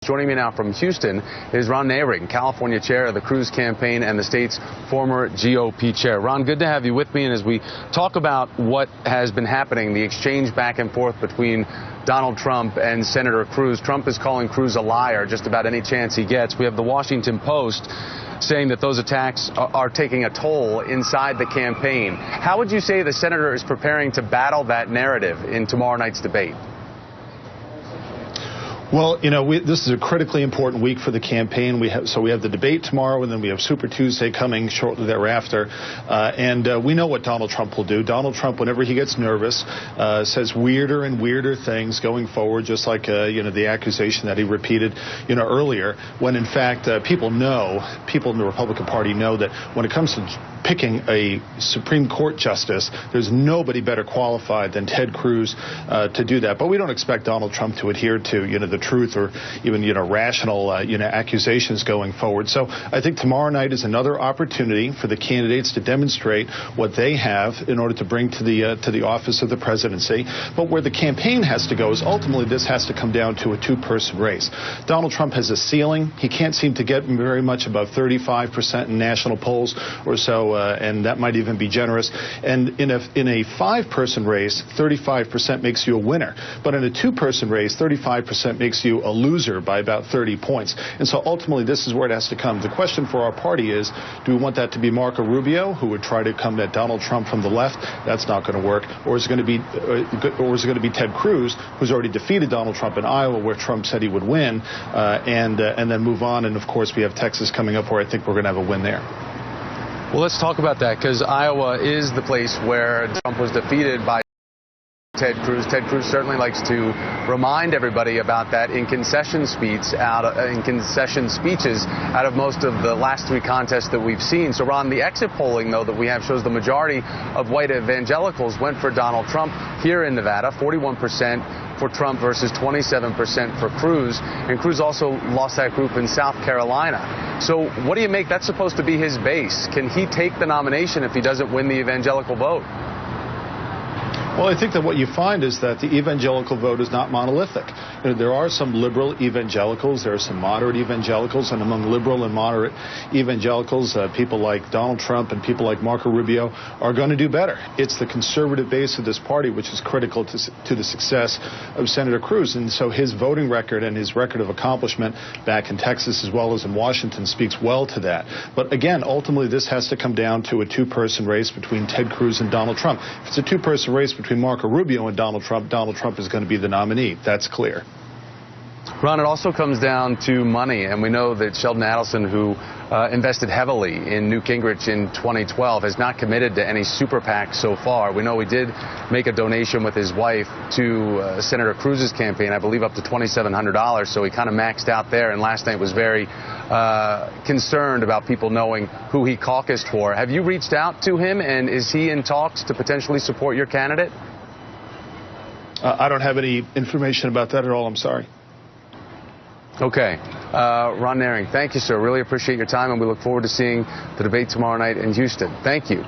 Joining me now from Houston is Ron Nehring, California chair of the Cruz campaign and the state's former GOP chair. Ron, good to have you with me. And as we talk about what has been happening, the exchange back and forth between Donald Trump and Senator Cruz, Trump is calling Cruz a liar just about any chance he gets. We have the Washington Post saying that those attacks are taking a toll inside the campaign. How would you say the senator is preparing to battle that narrative in tomorrow night's debate? Well, you know, this is a critically important week for the campaign. We have the debate tomorrow, and then we have Super Tuesday coming shortly thereafter. And we know what Donald Trump will do. Donald Trump, whenever he gets nervous, says weirder and weirder things going forward, just like, the accusation that he repeated, earlier, when in fact people in the Republican Party know that when it comes to picking a Supreme Court justice, there's nobody better qualified than Ted Cruz to do that. But we don't expect Donald Trump to adhere to, the truth or even, rational, accusations going forward. So I think tomorrow night is another opportunity for the candidates to demonstrate what they have in order to bring to the office of the presidency. But where the campaign has to go is ultimately this has to come down to a two-person race. Donald Trump has a ceiling. He can't seem to get very much above 35% in national polls or so, and that might even be generous. And in a five-person race, 35% makes you a winner. But in a two-person race, 35% makes you a loser by about 30 points. And so ultimately, this is where it has to come. The question for our party is, do we want that to be Marco Rubio, who would try to come at Donald Trump from the left? That's not going to work. Or is it going to be Ted Cruz, who's already defeated Donald Trump in Iowa, where Trump said he would win, and then move on? And of course, we have Texas coming up, where I think we're going to have a win there. Well, let's talk about that, because Iowa is the place where Trump was defeated by Ted Cruz. Ted Cruz certainly likes to remind everybody about that in concession speeches out of most of the last three contests that we've seen. So, Ron, the exit polling, though, that we have shows the majority of white evangelicals went for Donald Trump here in Nevada, 41% for Trump versus 27% for Cruz. And Cruz also lost that group in South Carolina. So what do you make? That's supposed to be his base. Can he take the nomination if he doesn't win the evangelical vote? Well, I think that what you find is that the evangelical vote is not monolithic. There are some liberal evangelicals, there are some moderate evangelicals, and among liberal and moderate evangelicals, people like Donald Trump and people like Marco Rubio are going to do better. It's the conservative base of this party which is critical to the success of Senator Cruz. And so his voting record and his record of accomplishment back in Texas as well as in Washington speaks well to that. But again, ultimately, this has to come down to a two-person race between Ted Cruz and Donald Trump. If it's a two-person race between Marco Rubio and Donald Trump is going to be the nominee. That's clear. Ron, it also comes down to money, and we know that Sheldon Adelson, who invested heavily in Newt Gingrich in 2012, has not committed to any super PAC so far. We know he did make a donation with his wife to Senator Cruz's campaign, I believe up to $2,700, so he kind of maxed out there, and last night was very concerned about people knowing who he caucused for. Have you reached out to him, and is he in talks to potentially support your candidate? I don't have any information about that at all. I'm sorry. Okay. Ron Nehring, thank you, sir. Really appreciate your time, and we look forward to seeing the debate tomorrow night in Houston. Thank you.